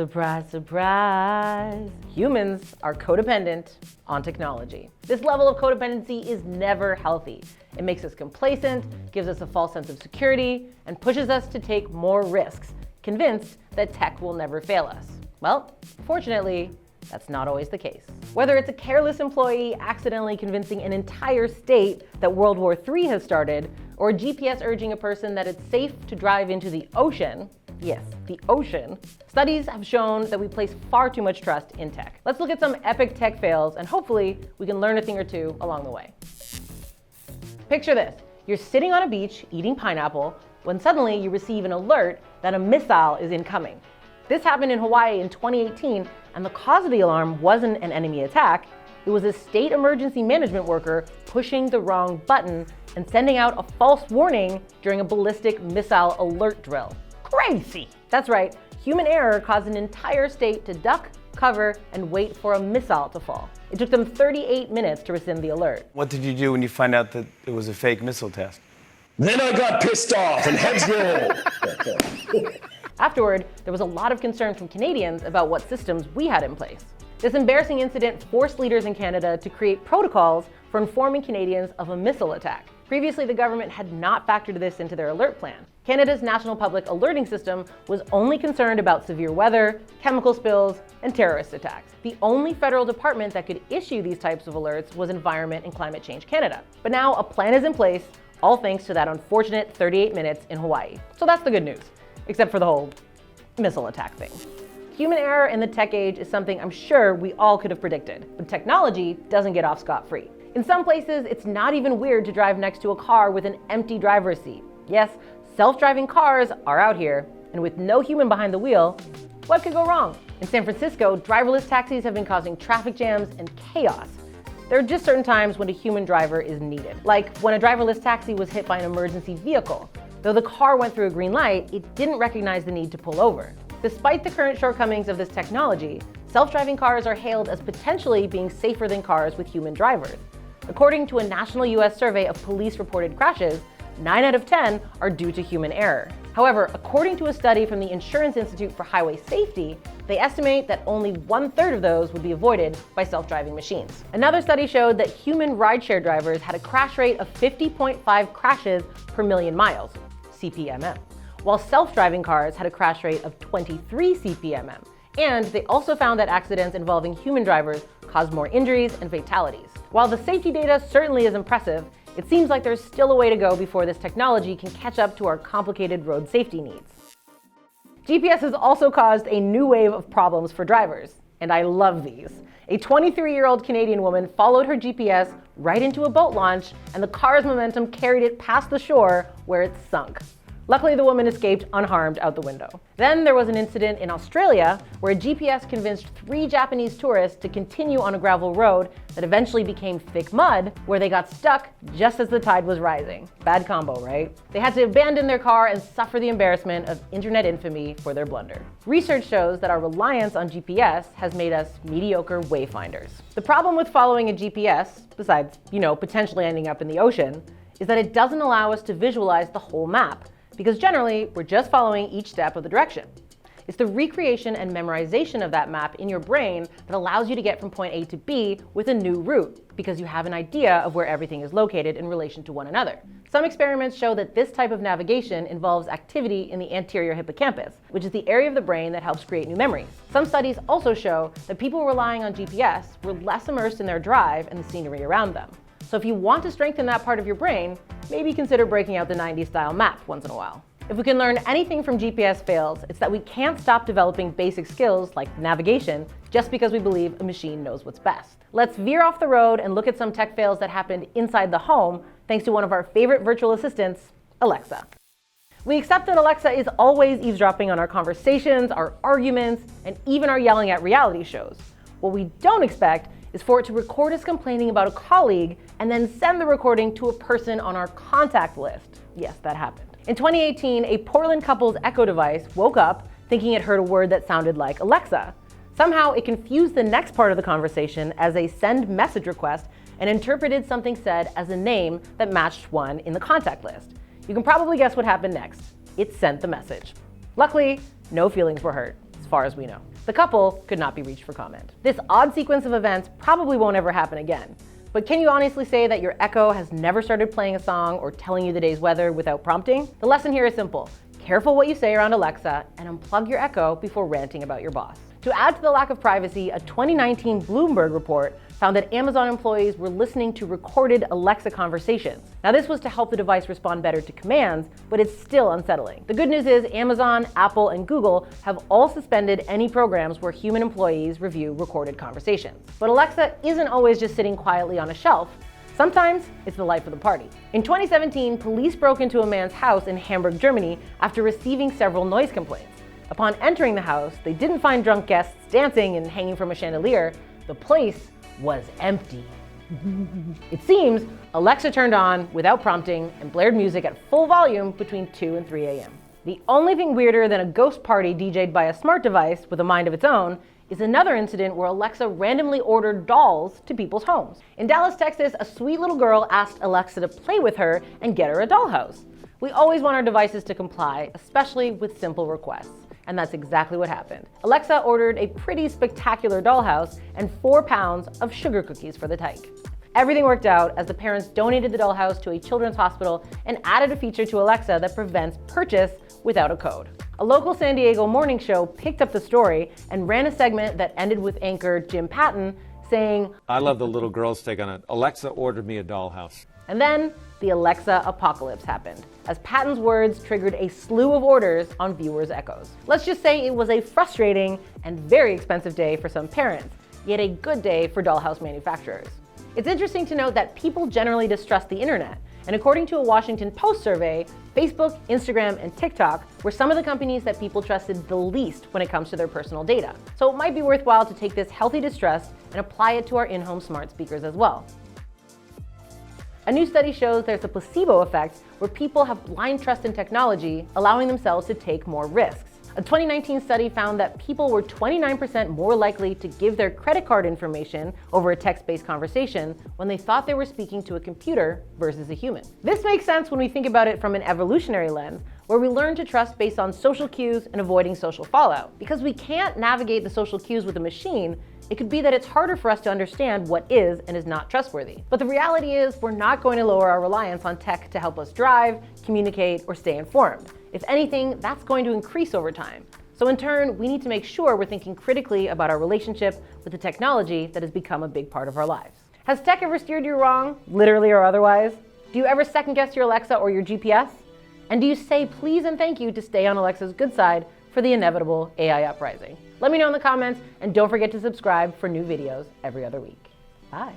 Surprise, surprise. Humans are codependent on technology. This level of codependency is never healthy. It makes us complacent, gives us a false sense of security, and pushes us to take more risks, convinced that tech will never fail us. Well, fortunately, that's not always the case. Whether it's a careless employee accidentally convincing an entire state that World War III has started, or a GPS urging a person that it's safe to drive into the ocean, yes, the ocean, studies have shown that we place far too much trust in tech. Let's look at some epic tech fails, and hopefully we can learn a thing or two along the way. Picture this. You're sitting on a beach eating pineapple when suddenly you receive an alert that a missile is incoming. This happened in Hawaii in 2018, and the cause of the alarm wasn't an enemy attack. It was a state emergency management worker pushing the wrong button and sending out a false warning during a ballistic missile alert drill. Crazy! That's right, human error caused an entire state to duck, cover, and wait for a missile to fall. It took them 38 minutes to rescind the alert. What did you do when you found out that it was a fake missile test? Then I got pissed off and heads rolled. Afterward, there was a lot of concern from Canadians about what systems we had in place. This embarrassing incident forced leaders in Canada to create protocols for informing Canadians of a missile attack. Previously, the government had not factored this into their alert plan. Canada's National Public Alerting System was only concerned about severe weather, chemical spills, and terrorist attacks. The only federal department that could issue these types of alerts was Environment and Climate Change Canada. But now a plan is in place, all thanks to that unfortunate 38 minutes in Hawaii. So that's the good news, except for the whole missile attack thing. Human error in the tech age is something I'm sure we all could have predicted, but technology doesn't get off scot-free. In some places, it's not even weird to drive next to a car with an empty driver's seat. Yes, self-driving cars are out here, and with no human behind the wheel, what could go wrong? In San Francisco, driverless taxis have been causing traffic jams and chaos. There are just certain times when a human driver is needed, like when a driverless taxi was hit by an emergency vehicle. Though the car went through a green light, it didn't recognize the need to pull over. Despite the current shortcomings of this technology, self-driving cars are hailed as potentially being safer than cars with human drivers. According to a national US survey of police-reported crashes, 9 out of 10 are due to human error. However, according to a study from the Insurance Institute for Highway Safety, they estimate that only 1/3 of those would be avoided by self-driving machines. Another study showed that human rideshare drivers had a crash rate of 50.5 crashes per million miles, CPMM, while self-driving cars had a crash rate of 23 CPMM. And they also found that accidents involving human drivers caused more injuries and fatalities. While the safety data certainly is impressive, it seems like there's still a way to go before this technology can catch up to our complicated road safety needs. GPS has also caused a new wave of problems for drivers, and I love these. A 23-year-old Canadian woman followed her GPS right into a boat launch, and the car's momentum carried it past the shore where it sunk. Luckily, the woman escaped unharmed out the window. Then there was an incident in Australia where a GPS convinced 3 Japanese tourists to continue on a gravel road that eventually became thick mud, where they got stuck just as the tide was rising. Bad combo, right? They had to abandon their car and suffer the embarrassment of internet infamy for their blunder. Research shows that our reliance on GPS has made us mediocre wayfinders. The problem with following a GPS, besides, potentially ending up in the ocean, is that it doesn't allow us to visualize the whole map, because generally, we're just following each step of the direction. It's the recreation and memorization of that map in your brain that allows you to get from point A to B with a new route, because you have an idea of where everything is located in relation to one another. Some experiments show that this type of navigation involves activity in the anterior hippocampus, which is the area of the brain that helps create new memories. Some studies also show that people relying on GPS were less immersed in their drive and the scenery around them. So if you want to strengthen that part of your brain, maybe consider breaking out the 90s style map once in a while. If we can learn anything from GPS fails, it's that we can't stop developing basic skills like navigation just because we believe a machine knows what's best. Let's veer off the road and look at some tech fails that happened inside the home thanks to one of our favorite virtual assistants, Alexa. We accept that Alexa is always eavesdropping on our conversations, our arguments, and even our yelling at reality shows. What we don't expect is for it to record us complaining about a colleague and then send the recording to a person on our contact list. Yes, that happened. In 2018, a Portland couple's Echo device woke up thinking it heard a word that sounded like Alexa. Somehow, it confused the next part of the conversation as a send message request and interpreted something said as a name that matched one in the contact list. You can probably guess what happened next. It sent the message. Luckily, no feelings were hurt. It's far as we know. The couple could not be reached for comment. This odd sequence of events probably won't ever happen again. But can you honestly say that your Echo has never started playing a song or telling you the day's weather without prompting? The lesson here is simple. Careful what you say around Alexa and unplug your Echo before ranting about your boss. To add to the lack of privacy, a 2019 Bloomberg report found that Amazon employees were listening to recorded Alexa conversations. Now, this was to help the device respond better to commands, but it's still unsettling. The good news is Amazon, Apple, and Google have all suspended any programs where human employees review recorded conversations. But Alexa isn't always just sitting quietly on a shelf. Sometimes it's the life of the party. In 2017, police broke into a man's house in Hamburg, Germany, after receiving several noise complaints. Upon entering the house, they didn't find drunk guests dancing and hanging from a chandelier. The place was empty. It seems Alexa turned on without prompting and blared music at full volume between 2 and 3 a.m. The only thing weirder than a ghost party DJ'd by a smart device with a mind of its own is another incident where Alexa randomly ordered dolls to people's homes. In Dallas, Texas, a sweet little girl asked Alexa to play with her and get her a dollhouse. We always want our devices to comply, especially with simple requests. And that's exactly what happened. Alexa ordered a pretty spectacular dollhouse and 4 pounds of sugar cookies for the tyke. Everything worked out as the parents donated the dollhouse to a children's hospital and added a feature to Alexa that prevents purchase without a code. A local San Diego morning show picked up the story and ran a segment that ended with anchor Jim Patton saying, "I love the little girl's take on it. Alexa ordered me a dollhouse." And then the Alexa apocalypse happened, as Patton's words triggered a slew of orders on viewers' Echoes. Let's just say it was a frustrating and very expensive day for some parents, yet a good day for dollhouse manufacturers. It's interesting to note that people generally distrust the internet, and according to a Washington Post survey, Facebook, Instagram, and TikTok were some of the companies that people trusted the least when it comes to their personal data. So it might be worthwhile to take this healthy distrust and apply it to our in-home smart speakers as well. A new study shows there's a placebo effect where people have blind trust in technology, allowing themselves to take more risks. A 2019 study found that people were 29% more likely to give their credit card information over a text-based conversation when they thought they were speaking to a computer versus a human. This makes sense when we think about it from an evolutionary lens, where we learn to trust based on social cues and avoiding social fallout. Because we can't navigate the social cues with a machine, it could be that it's harder for us to understand what is and is not trustworthy. But the reality is we're not going to lower our reliance on tech to help us drive, communicate, or stay informed. If anything, that's going to increase over time. So in turn, we need to make sure we're thinking critically about our relationship with the technology that has become a big part of our lives. Has tech ever steered you wrong, literally or otherwise? Do you ever second guess your Alexa or your GPS? And do you say please and thank you to stay on Alexa's good side for the inevitable AI uprising? Let me know in the comments, and don't forget to subscribe for new videos every other week. Bye.